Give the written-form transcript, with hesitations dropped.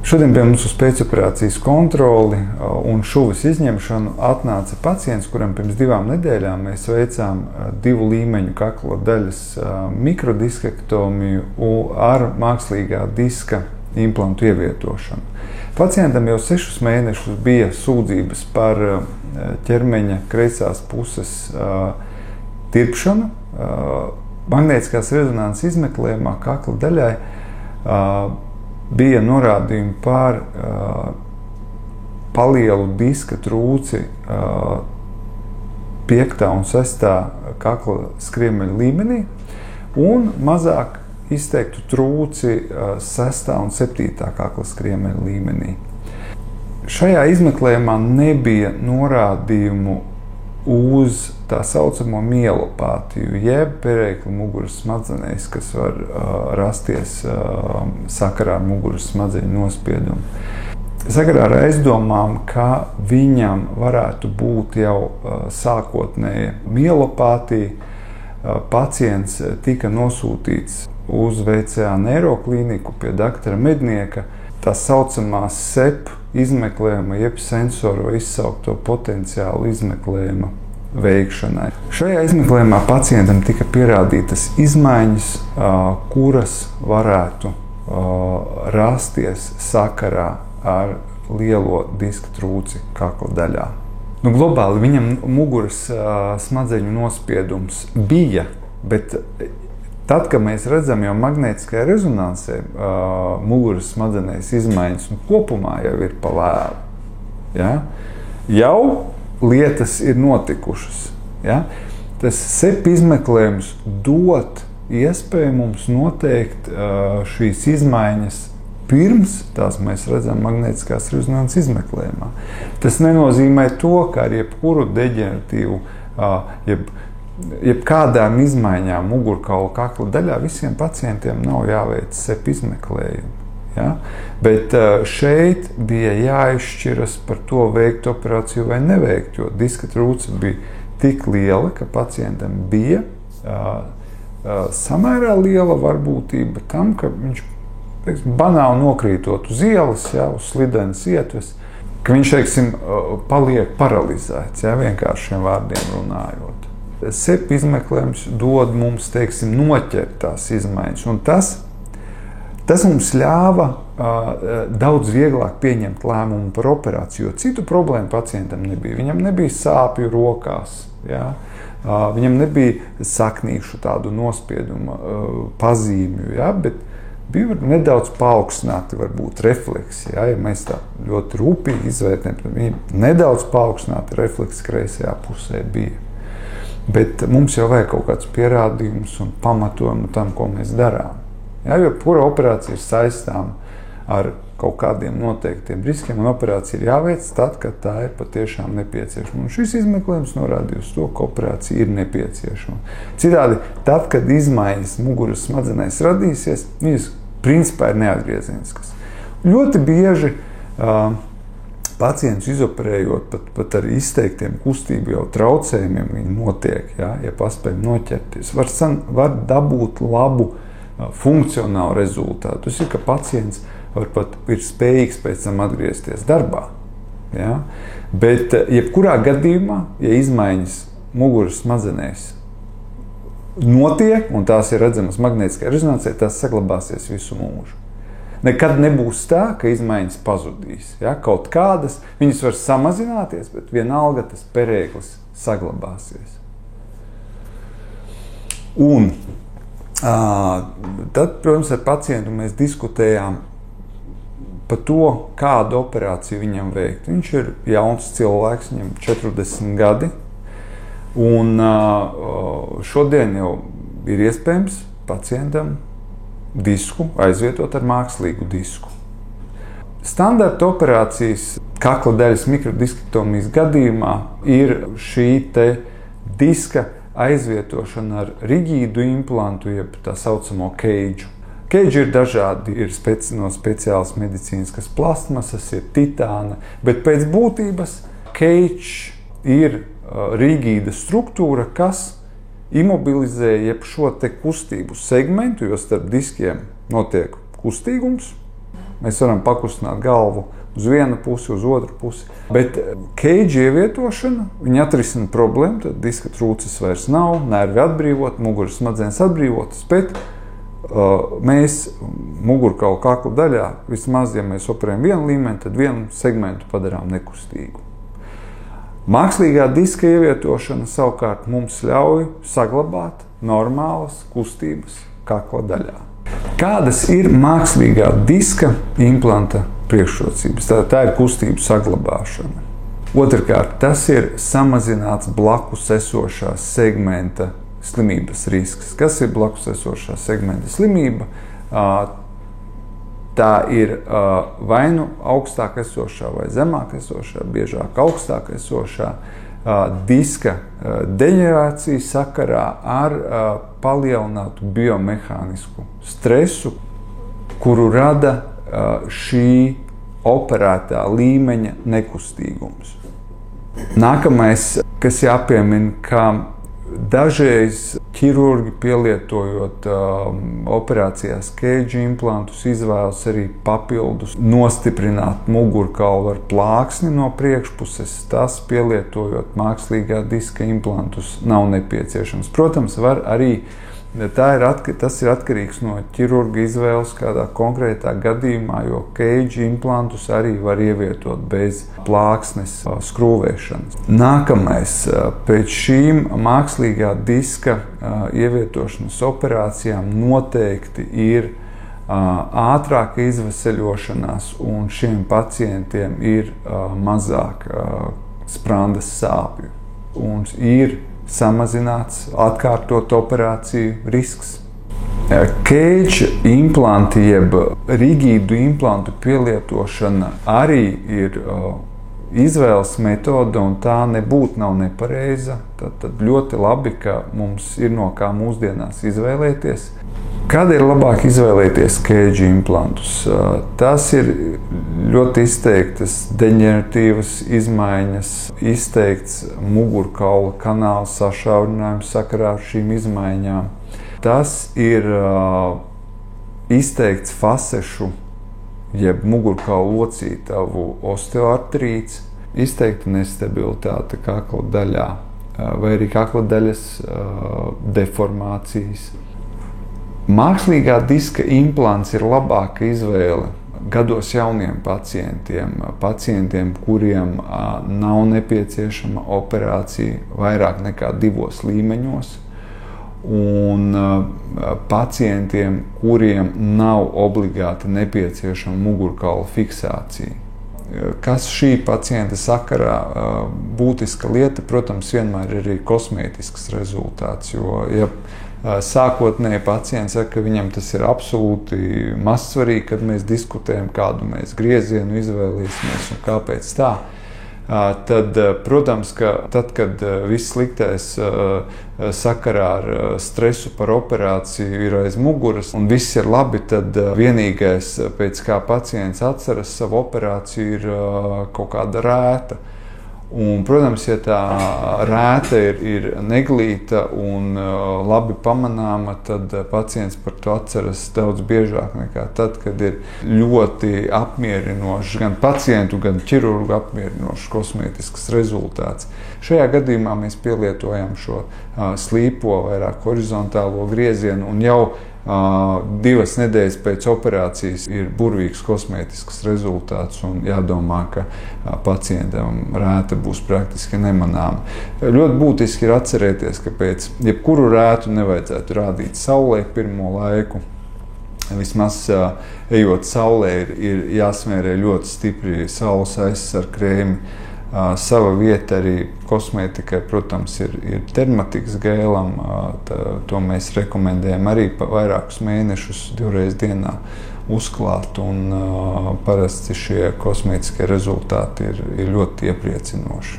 Šodien pie mums uz pēcoperācijas kontroli un šuvas izņemšanu atnāca pacients, kuram pirms 2 nedēļām mēs veicām 2 līmeņu kakla daļas mikrodiskektomiju ar mākslīgā diska implantu ievietošanu. Pacientam jau 6 mēnešus bija sūdzības par ķermeņa kreisās puses tirpšanu. Magnētiskās rezonanses izmeklējumā kakla daļai bija norādījumi par palielu diska trūci 5. un 6. kakla skriemeļa līmenī un mazāk izteiktu trūci 6. un 7. kakla skriemeļa līmenī. Šajā izmeklējumā nebija norādījumu uz tā saucamo mielopātiju, jeb perēkļa muguras smadzenēs, kas var rasties sakarā ar muguras smadzeņu nospiedumu. Sakarā ar aizdomām, ka viņam varētu būt jau sākotnēja mielopātija, pacients tika nosūtīts uz VCA neiroklīniku pie doktora Mednieka, tā saucamā SEP izmeklējuma, jeb sensoro izsaukto potenciālu izmeklējuma veikšanai. Šajā izmeklējumā pacientam tika pierādītas izmaiņas, kuras varētu rasties sakarā ar lielo diska trūci kakla daļā. Globāli viņam muguras smadzeņu nospiedums bija, bet tad, kad mēs redzam jau magnētiskajā rezonansē muguras smadzenēs izmaiņas un kopumā jau ir pa vēlu, ja? Jau lietas ir notikušas. Ja? Tas SEP izmeklējums dot iespēju mums noteikt šīs izmaiņas pirms tās mēs redzam magnētiskās rezonanses izmeklējumā. Tas nenozīmē to, ka ar jebkuru deģeneratīvu, jebkādām izmaiņām mugurkaula kakla daļā visiem pacientiem nav jāveic SEP izmeklējumi. Ja? Bet šeit bija jāizšķiras par to veikt operāciju vai neveikt, jo diska trūce bija tik liela, ka pacientam bija samērā liela varbūtība tam, ka viņš banāli nokrītot uz ielas, ja, uz slidenes ietves, ka viņš, paliek paralizēts, ja, vienkāršiem vārdiem runājot. SEP izmeklējums dod mums, noķert tās izmaiņas, un tas mums ļāva daudz vieglāk pieņemt lēmumu par operāciju, jo citu problēmu pacientam nebija. Viņam nebija sāpju rokās, ja? Viņam nebija saknīšu tādu nospiedumu pazīmju, ja? Bet bija nedaudz paaugstināti varbūt refleksi. Ja mēs tā ļoti rūpīgi izvērtējam, tad viņi nedaudz paaugstināti refleksi kreisajā pusē bija. Bet mums jau vajag kaut kāds pierādījums un pamatojumu tam, ko mēs darām. Ja, jo pura operācija ir saistām ar kaut kādiem noteiktiem riskiem, un operācija ir jāveic tad, kad tā ir patiešām nepieciešama. Un šis izmeklējums norādīja uz to, ka operācija ir nepieciešama. Citādi, tad, kad izmaiņas muguras smadzenēs radīsies, viņas principā ir neatgriezeniskas. Ļoti bieži pacientus izoperējot pat ar izteiktiem kustību jau traucējumiem, viņi notiek, ja paspēj noķerties, var dabūt labu funkcionālu rezultātu. Tas ir, ka pacients ir spējīgs pēc tam atgriezties darbā. Ja? Bet jebkurā gadījumā, ja izmaiņas muguras smadzenēs notiek, un tās ir redzamas magnētiskajā rezonansē, tās saglabāsies visu mūžu. Nekad nebūs tā, ka izmaiņas pazudīs. Ja? Kaut kādas, viņas var samazināties, bet vienalga tas perēklis saglabāsies. Un tad, protams, ar pacientu mēs diskutējām par to, kādu operāciju viņam veikt. Viņš ir jauns cilvēks, viņam 40 gadi, un šodien jau ir iespējams pacientam disku aizvietot ar mākslīgu disku. Standarta operācijas kakla daļas mikrodiskektomijas gadījumā ir šī te diska aizvietošana ar rigīdu implantu, jeb tā saucamo keidžu. Keidži ir dažādi, ir no speciālas medicīniskas plastmasas, ir titāna, bet pēc būtības keidžs ir rigīda struktūra, kas imobilizē jeb šo te kustību segmentu, jo starp diskiem notiek kustīgums, Mēs varam pakustināt galvu uz vienu pusi, uz otru pusi. Bet keidža ievietošana, viņa atrisina problēmu, tad diska trūces vairs nav, nervi atbrīvot, muguras smadzenes atbrīvotas, bet mēs mugurkaula kakla daļā, vismaz, ja mēs operējam vienu līmeni, tad vienu segmentu padarām nekustīgu. Mākslīgā diska ievietošana savukārt mums ļauj saglabāt normālas kustības kakla daļā. Kādas ir mākslīgā diska implanta priekšrocības? Tā ir kustību saglabāšana. Otrkārt, tas ir samazināts blakus esošā segmenta slimības risks. Kas ir blakus esošā segmenta slimība? Tā ir vai nu augstāk esošā vai zemāk esošā, biežāk augstāk esošā diska deģenerācija sakarā ar palielinātu biomehānisku stresu, kuru rada šī operētā līmeņa nekustīgums. Nākamais, kas jāpiemina, ka dažreiz ķirurgi pielietojot operācijās keidža implantus izvēlas arī papildus nostiprināt mugurkaulu ar plāksni no priekšpuses. Tas pielietojot mākslīgā diska implantus nav nepieciešams. Protams, var arī tas ir atkarīgs no ķirurga izvēles kādā konkrētā gadījumā, jo keidža implantus arī var ievietot bez plāksnes skrūvēšanas. Nākamais, pēc šīm mākslīgā diska ievietošanas operācijām noteikti ir ātrāka izveseļošanās, un šiem pacientiem ir mazāk sprandas sāpju. Un ir samazināts atkārtot operāciju risks. Keidža implanti jeb rigīdu implantu pielietošana arī ir izvēles metode, un tā nebūtu nav nepareiza. Tad ļoti labi, ka mums ir no kā mūsdienās izvēlēties. Kad ir labāk izvēlēties keidža implantus? Tas ir ļoti izteiktas deģeneratīvas izmaiņas, izteikts mugurkaula kanāla sašaurinājums sakarā ar šīm izmaiņām. Tas ir izteikts fasešu jeb mugurkaula locītavu osteoartrīts, izteikta nestabilitāte kakla daļā vai arī kakla daļas deformācijas. Mākslīgā diska implants ir labāka izvēle gados jauniem pacientiem, kuriem nav nepieciešama operācija vairāk nekā 2 līmeņos, un pacientiem, kuriem nav obligāti nepieciešama mugurkaula fiksācija. Kas šī pacienta sakarā būtiska lieta, protams, vienmēr ir arī kosmētisks rezultāts, jo, ja sākotnēji pacients saka, ka viņam tas ir absolūti mazsvarīgi, kad mēs diskutējam, kādu mēs griezienu izvēlēsimies un kāpēc tā. Tad, protams, ka tad, kad viss sliktais sakarā ar stresu par operāciju ir aiz muguras un viss ir labi, tad vienīgais, pēc kā pacients atceras savu operāciju, ir kaut kāda rēta. Un, protams, ja tā rēta ir neglīta un labi pamanāma, tad pacients par to atceras daudz biežāk nekā tad, kad ir ļoti apmierinošs, gan pacientu, gan ķirurgu apmierinošs kosmētisks rezultāts. Šajā gadījumā mēs pielietojam šo slīpo, vairāk horizontālo griezienu, un jau 2 nedēļas pēc operācijas ir burvīgs kosmētisks rezultāts, un jādomā, ka pacientam rēta būs praktiski nemanāma. Ļoti būtiski ir atcerēties, ka pēc jebkuru rētu nevajadzētu rādīt saulē pirmo laiku. Vismaz ejot saulē ir jāsmērē ļoti stipri saules aizsarga krēmi. Sava vieta arī kosmētikai, protams, ir dermatikas gēlam. To mēs rekomendējam arī vairākus mēnešus 2 reizes dienā uzklāt. Un parasti šie kosmētiskie rezultāti ir ļoti iepriecinoši.